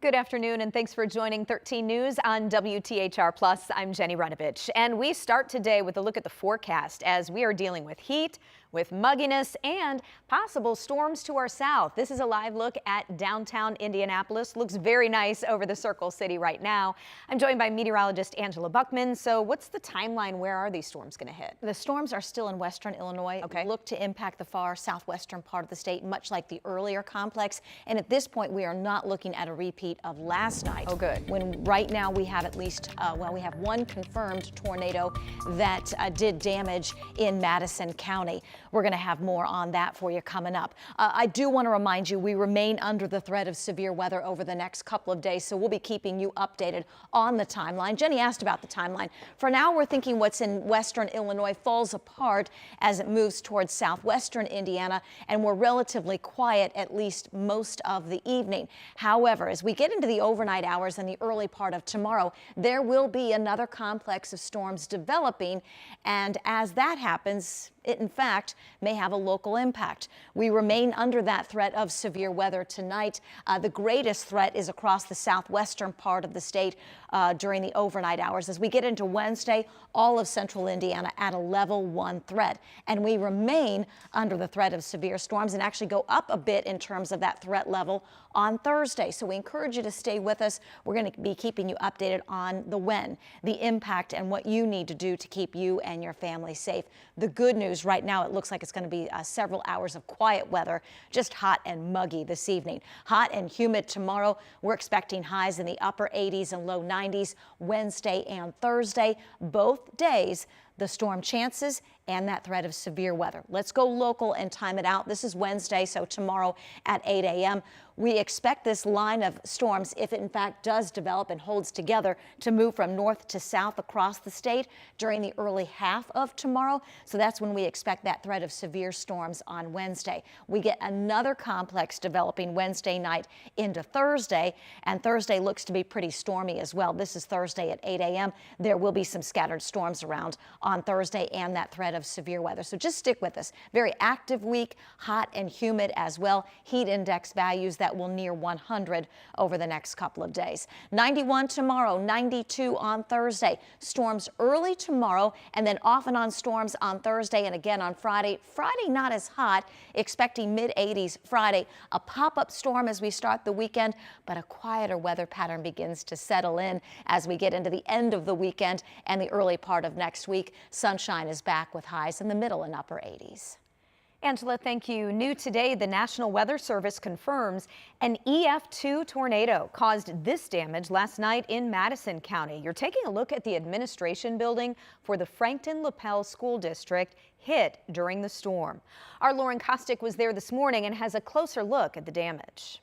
Good afternoon and thanks for joining 13 News on WTHR Plus. I'm Jenny Runovich, and we start today with a look at the forecast as we are dealing with heat, with mugginess and possible storms to our south. This is a live look at downtown Indianapolis. Looks very nice over the Circle City right now. I'm joined by meteorologist Angela Buckman. So what's the timeline? Where are these storms going to hit? The storms are still in western Illinois. Okay. Look to impact the far southwestern part of the state, much like the earlier complex. And at this point, we are not looking at a repeat of last night. Oh, good. When right now we have at least, we have one confirmed tornado that did damage in Madison County. We're going to have more on that for you coming up. I do want to remind you we remain under the threat of severe weather over the next couple of days, so we'll be keeping you updated on the timeline. Jenny asked about the timeline. For now, we're thinking what's in western Illinois falls apart as it moves towards southwestern Indiana, and we're relatively quiet at least most of the evening. However, as we get into the overnight hours and the early part of tomorrow, there will be another complex of storms developing, and as that happens, it in fact may have a local impact. We remain under that threat of severe weather tonight. The greatest threat is across the southwestern part of the state during the overnight hours. As we get into Wednesday, all of central Indiana at a level 1 threat, and we remain under the threat of severe storms and actually go up a bit in terms of that threat level on Thursday. So we encourage you to stay with us. We're going to be keeping you updated on the when, the impact, and what you need to do to keep you and your family safe. The good news right now, it looks like it's going to be several hours of quiet weather, just hot and muggy this evening. Hot and humid tomorrow. We're expecting highs in the upper 80s and low 90s Wednesday and Thursday. Both days, the storm chances and that threat of severe weather. Let's go local and time it out. This is Wednesday, so tomorrow at 8 a.m. We expect this line of storms, if it in fact does develop and holds together, to move from north to south across the state during the early half of tomorrow. So that's when we expect that threat of severe storms on Wednesday. We get another complex developing Wednesday night into Thursday, and Thursday looks to be pretty stormy as well. This is Thursday at 8 a.m. There will be some scattered storms around on Thursday and that threat of severe weather. So just stick with us. Very active week, hot and humid as well. Heat index values that will near 100 over the next couple of days. 91 tomorrow, 92 on Thursday. Storms early tomorrow and then off and on storms on Thursday and again on Friday. Friday not as hot, expecting mid 80s Friday. A pop-up storm as we start the weekend, but a quieter weather pattern begins to settle in as we get into the end of the weekend and the early part of next week. Sunshine is back with highs in the middle and upper 80s. Angela, thank you. New today, the National Weather Service confirms an EF2 tornado caused this damage last night in Madison County. You're taking a look at the administration building for the Frankton-Lapel School District hit during the storm. Our Lauren Kostick was there this morning and has a closer look at the damage.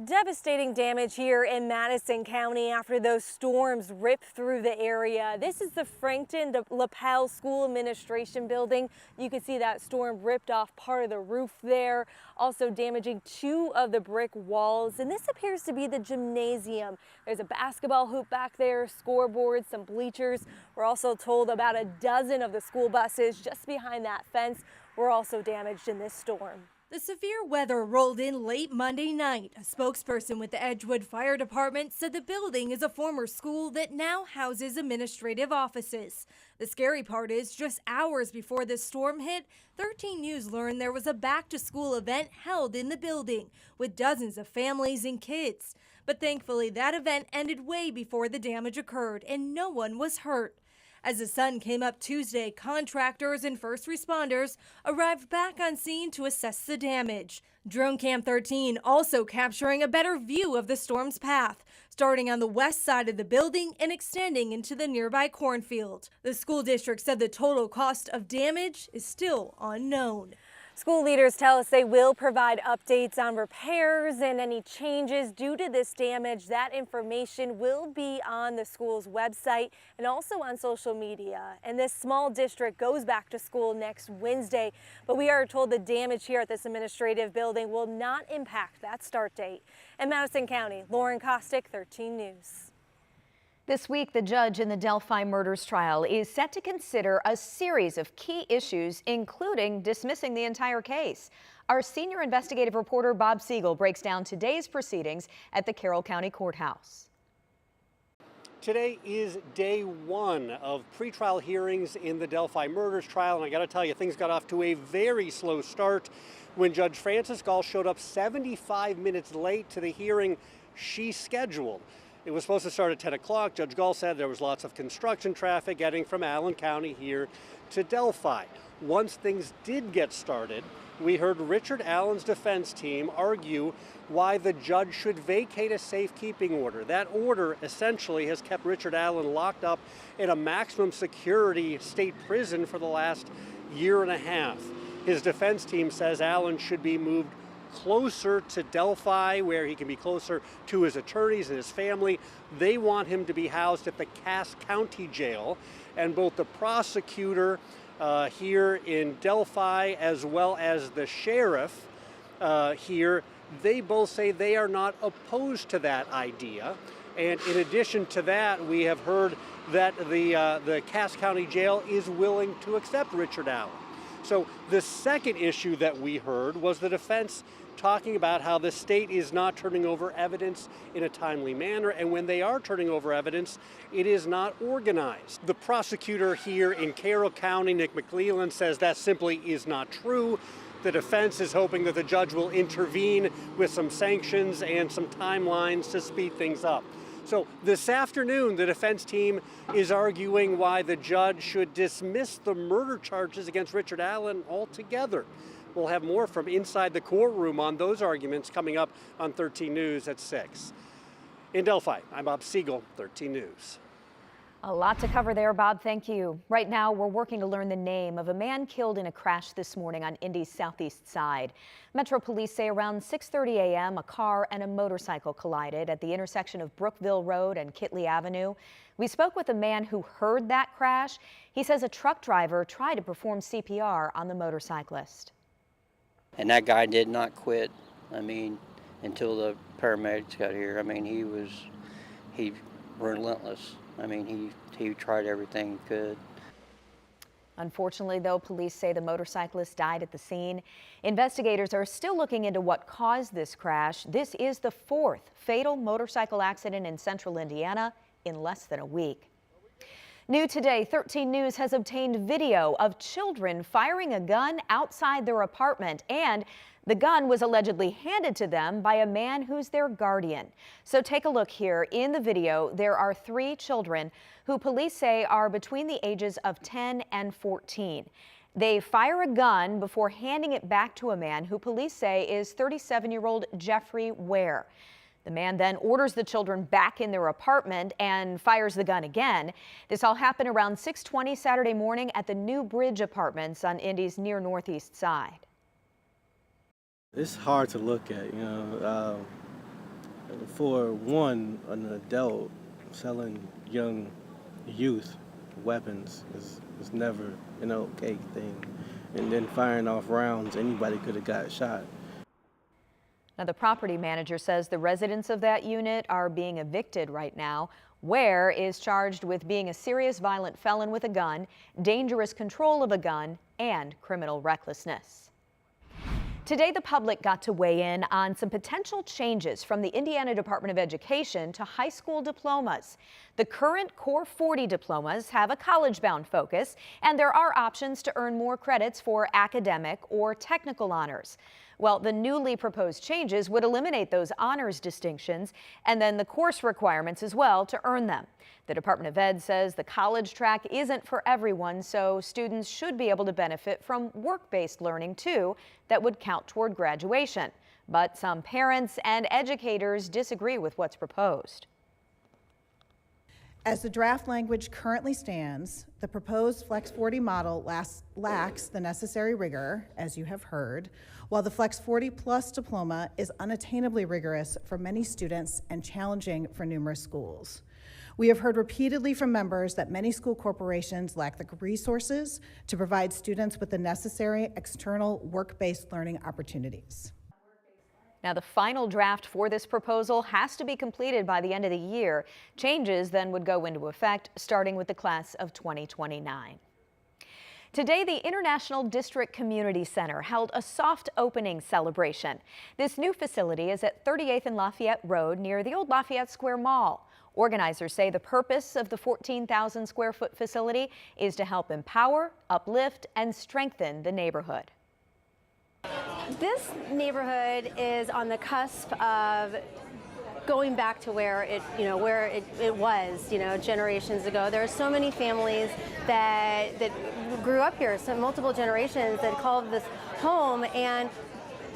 Devastating damage here in Madison County after those storms ripped through the area. This is the Frankton-Lapel School Administration Building. You can see that storm ripped off part of the roof there, also damaging 2 of the brick walls. And this appears to be the gymnasium. There's a basketball hoop back there, scoreboards, some bleachers. We're also told about a dozen of the school buses just behind that fence were also damaged in this storm. The severe weather rolled in late Monday night. A spokesperson with the Edgewood Fire Department said the building is a former school that now houses administrative offices. The scary part is just hours before this storm hit, 13 News learned there was a back-to-school event held in the building with dozens of families and kids. But thankfully, that event ended way before the damage occurred and no one was hurt. As the sun came up Tuesday, contractors and first responders arrived back on scene to assess the damage. Drone Cam 13 also capturing a better view of the storm's path, starting on the west side of the building and extending into the nearby cornfield. The school district said the total cost of damage is still unknown. School leaders tell us they will provide updates on repairs and any changes due to this damage. That information will be on the school's website and also on social media. And this small district goes back to school next Wednesday, but we are told the damage here at this administrative building will not impact that start date. In Madison County, Lauren Kostick, 13 News. This week, the judge in the Delphi murders trial is set to consider a series of key issues, including dismissing the entire case. Our senior investigative reporter Bob Siegel breaks down today's proceedings at the Carroll County Courthouse. Today is day one of pretrial hearings in the Delphi murders trial, and I got to tell you, things got off to a very slow start when Judge Frances Gall showed up 75 minutes late to the hearing she scheduled. It was supposed to start at 10 o'clock. Judge Gall said there was lots of construction traffic getting from Allen County here to Delphi. Once things did get started, we heard Richard Allen's defense team argue why the judge should vacate a safekeeping order. That order essentially has kept Richard Allen locked up in a maximum security state prison for the last year and a half. His defense team says Allen should be moved closer to Delphi, where he can be closer to his attorneys and his family. They want him to be housed at the Cass County Jail, and both the prosecutor here in Delphi as well as the sheriff here, they both say they are not opposed to that idea. And in addition to that, we have heard that the Cass County Jail is willing to accept Richard Allen. So the second issue that we heard was the defense talking about how the state is not turning over evidence in a timely manner, and when they are turning over evidence, it is not organized. The prosecutor here in Carroll County, Nick McClelland, says that simply is not true. The defense is hoping that the judge will intervene with some sanctions and some timelines to speed things up. So this afternoon, the defense team is arguing why the judge should dismiss the murder charges against Richard Allen altogether. We'll have more from inside the courtroom on those arguments coming up on 13 News at 6. In Delphi, I'm Bob Siegel, 13 News. A lot to cover there, Bob. Thank you. Right now, we're working to learn the name of a man killed in a crash this morning on Indy's southeast side. Metro Police say around 6:30 a.m., a car and a motorcycle collided at the intersection of Brookville Road and Kitley Avenue. We spoke with a man who heard that crash. He says a truck driver tried to perform CPR on the motorcyclist. And that guy did not quit, until the paramedics got here. He relentless. He tried everything he could. Unfortunately, though, police say the motorcyclist died at the scene. Investigators are still looking into what caused this crash. This is the fourth fatal motorcycle accident in central Indiana in less than a week. New today, 13 News has obtained video of children firing a gun outside their apartment, and the gun was allegedly handed to them by a man who's their guardian. So take a look here. In the video, there are 3 children who police say are between the ages of 10 and 14. They fire a gun before handing it back to a man who police say is 37-year-old Jeffrey Ware. The man then orders the children back in their apartment and fires the gun again. This all happened around 6:20 Saturday morning at the New Bridge Apartments on Indy's near northeast side. It's hard to look at, for one, an adult selling young youth weapons is never an okay thing. And then firing off rounds, anybody could have got shot. Now, the property manager says the residents of that unit are being evicted right now. Ware is charged with being a serious violent felon with a gun, dangerous control of a gun, and criminal recklessness. Today, the public got to weigh in on some potential changes from the Indiana Department of Education to high school diplomas. The current Core 40 diplomas have a college-bound focus, and there are options to earn more credits for academic or technical honors. Well, the newly proposed changes would eliminate those honors distinctions and then the course requirements as well to earn them. The Department of Ed says the college track isn't for everyone, so students should be able to benefit from work-based learning too that would count toward graduation. But some parents and educators disagree with what's proposed. As the draft language currently stands, the proposed Flex 40 model lacks the necessary rigor, as you have heard, while the Flex 40 Plus diploma is unattainably rigorous for many students and challenging for numerous schools. We have heard repeatedly from members that many school corporations lack the resources to provide students with the necessary external work-based learning opportunities. Now, the final draft for this proposal has to be completed by the end of the year. Changes then would go into effect starting with the class of 2029. Today, the International District Community Center held a soft opening celebration. This new facility is at 38th and Lafayette Road near the old Lafayette Square Mall. Organizers say the purpose of the 14,000 square foot facility is to help empower, uplift, and strengthen the neighborhood. This neighborhood is on the cusp of going back to where it was, generations ago. There are so many families that grew up here, so multiple generations that called this home, and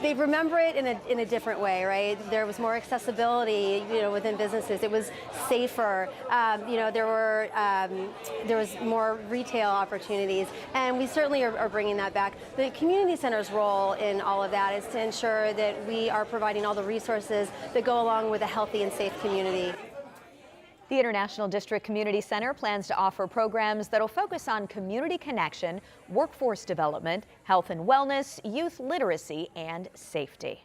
they remember it in a different way, right? There was more accessibility, within businesses. It was safer. There was more retail opportunities, and we certainly are bringing that back. The community center's role in all of that is to ensure that we are providing all the resources that go along with a healthy and safe community. The International District Community Center plans to offer programs that'll focus on community connection, workforce development, health and wellness, youth literacy, and safety.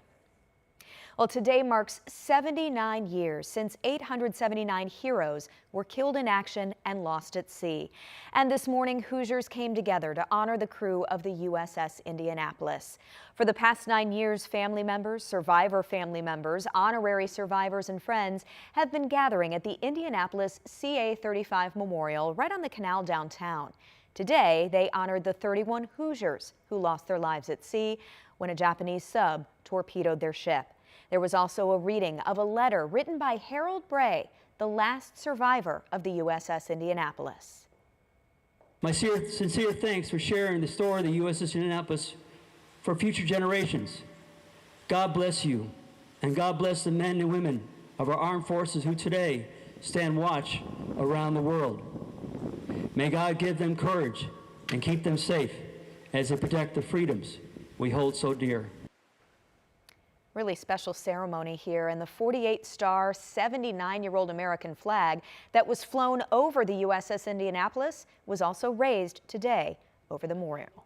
Well, today marks 79 years since 879 heroes were killed in action and lost at sea. And this morning, Hoosiers came together to honor the crew of the USS Indianapolis. For the past 9 years, family members, survivor family members, honorary survivors, and friends have been gathering at the Indianapolis CA-35 Memorial right on the canal downtown. Today, they honored the 31 Hoosiers who lost their lives at sea when a Japanese sub torpedoed their ship. There was also a reading of a letter written by Harold Bray, the last survivor of the USS Indianapolis. My sincere thanks for sharing the story of the USS Indianapolis for future generations. God bless you, and God bless the men and women of our armed forces who today stand watch around the world. May God give them courage and keep them safe as they protect the freedoms we hold so dear. Really special ceremony here, and the 48-star, 79-year-old American flag that was flown over the USS Indianapolis was also raised today over the memorial.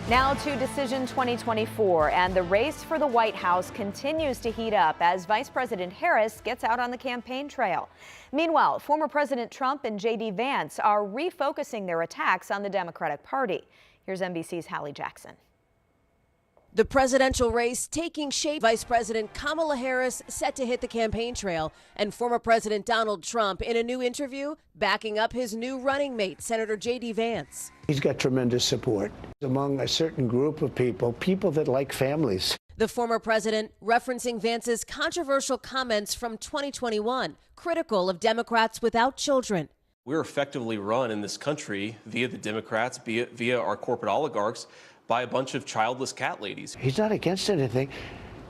Now to Decision 2024, and the race for the White House continues to heat up as Vice President Harris gets out on the campaign trail. Meanwhile, former President Trump and J.D. Vance are refocusing their attacks on the Democratic Party. Here's NBC's Hallie Jackson. The presidential race taking shape. Vice President Kamala Harris set to hit the campaign trail, and former President Donald Trump in a new interview backing up his new running mate, Senator J.D. Vance. He's got tremendous support among a certain group of people that like families. The former president referencing Vance's controversial comments from 2021, critical of Democrats without children. We're effectively run in this country via the Democrats, via our corporate oligarchs, by a bunch of childless cat ladies. He's not against anything,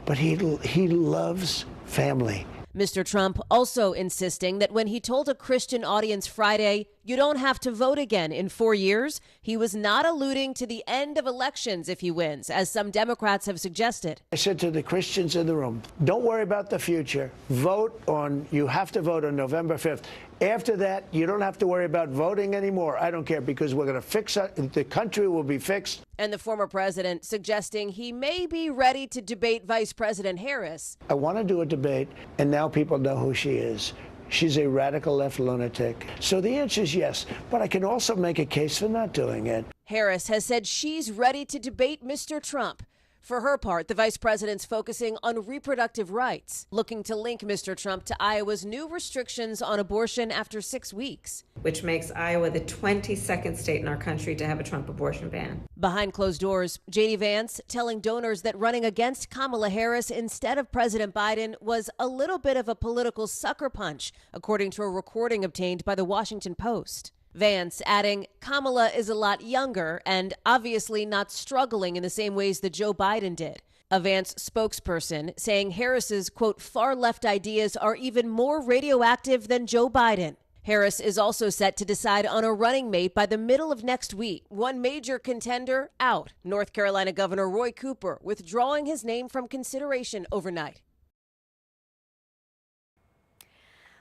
but he loves family. Mr. Trump also insisting that when he told a Christian audience Friday, you don't have to vote again in 4 years, he was not alluding to the end of elections if he wins, as some Democrats have suggested. I said to the Christians in the room, don't worry about the future. You have to vote on November 5th. After that, you don't have to worry about voting anymore. I don't care, because we're going to fix it. The country will be fixed. And the former president suggesting he may be ready to debate Vice President Harris. I want to do a debate, and now people know who she is. She's a radical left lunatic. So the answer is yes, but I can also make a case for not doing it. Harris has said she's ready to debate Mr. Trump. For her part, the vice president's focusing on reproductive rights, looking to link Mr. Trump to Iowa's new restrictions on abortion after 6 weeks. Which makes Iowa the 22nd state in our country to have a Trump abortion ban. Behind closed doors, J.D. Vance telling donors that running against Kamala Harris instead of President Biden was a little bit of a political sucker punch, according to a recording obtained by the Washington Post. Vance adding Kamala is a lot younger and obviously not struggling in the same ways that Joe Biden did. A Vance spokesperson saying Harris's, quote, far left ideas are even more radioactive than Joe Biden. Harris is also set to decide on a running mate by the middle of next week. One major contender out, North Carolina Governor Roy Cooper withdrawing his name from consideration overnight.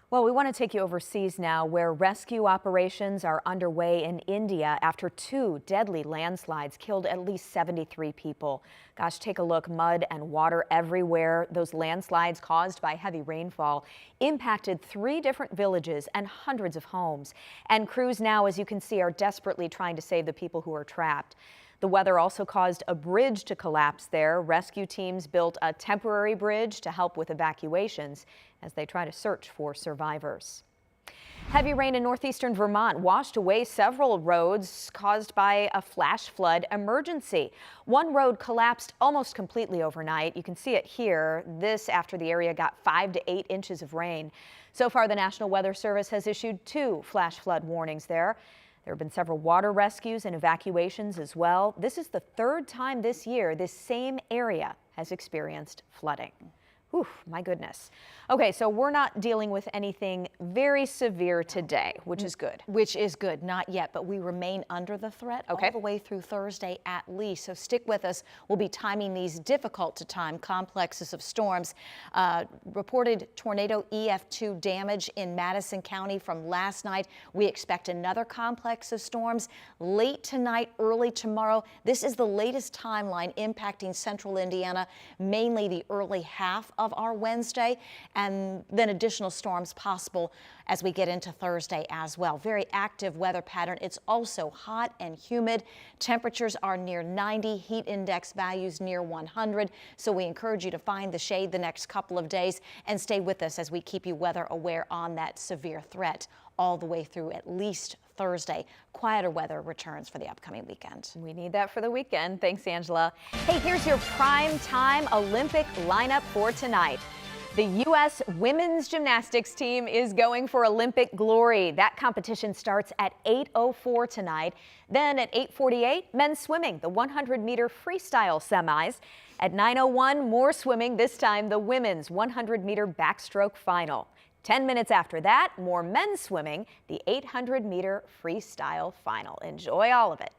Well, we want to take you overseas now, where rescue operations are underway in India after 2 deadly landslides killed at least 73 people. Gosh, take a look. Mud and water everywhere. Those landslides, caused by heavy rainfall, impacted 3 different villages and hundreds of homes. And crews now, as you can see, are desperately trying to save the people who are trapped. The weather also caused a bridge to collapse there. Rescue teams built a temporary bridge to help with evacuations as they try to search for survivors. Heavy rain in northeastern Vermont washed away several roads caused by a flash flood emergency. One road collapsed almost completely overnight. You can see it here. This after the area got 5 to 8 inches of rain. So far, the National Weather Service has issued 2 flash flood warnings there. There have been several water rescues and evacuations as well. This is the 3rd time this year this same area has experienced flooding. Whew, my goodness. Okay, so we're not dealing with anything very severe today, which is good. Which is good, not yet, but we remain under the threat all the way through Thursday at least. So stick with us. We'll be timing these difficult to time complexes of storms. Reported tornado EF2 damage in Madison County from last night. We expect another complex of storms late tonight, early tomorrow. This is the latest timeline impacting central Indiana, mainly the early half of our Wednesday, and then additional storms possible as we get into Thursday as well. Very active weather pattern. It's also hot and humid. Temperatures are near 90, heat index values near 100. So we encourage you to find the shade the next couple of days and stay with us as we keep you weather aware on that severe threat all the way through at least Thursday. Quieter weather returns for the upcoming weekend. We need that for the weekend. Thanks, Angela. Hey, here's your prime time Olympic lineup for tonight. The U.S. women's gymnastics team is going for Olympic glory. That competition starts at 8:04 tonight. Then at 8:48, men's swimming, the 100-meter freestyle semis. At 9:01, more swimming, this time the women's 100-meter backstroke final. 10 minutes after that, more men's swimming, the 800-meter freestyle final. Enjoy all of it.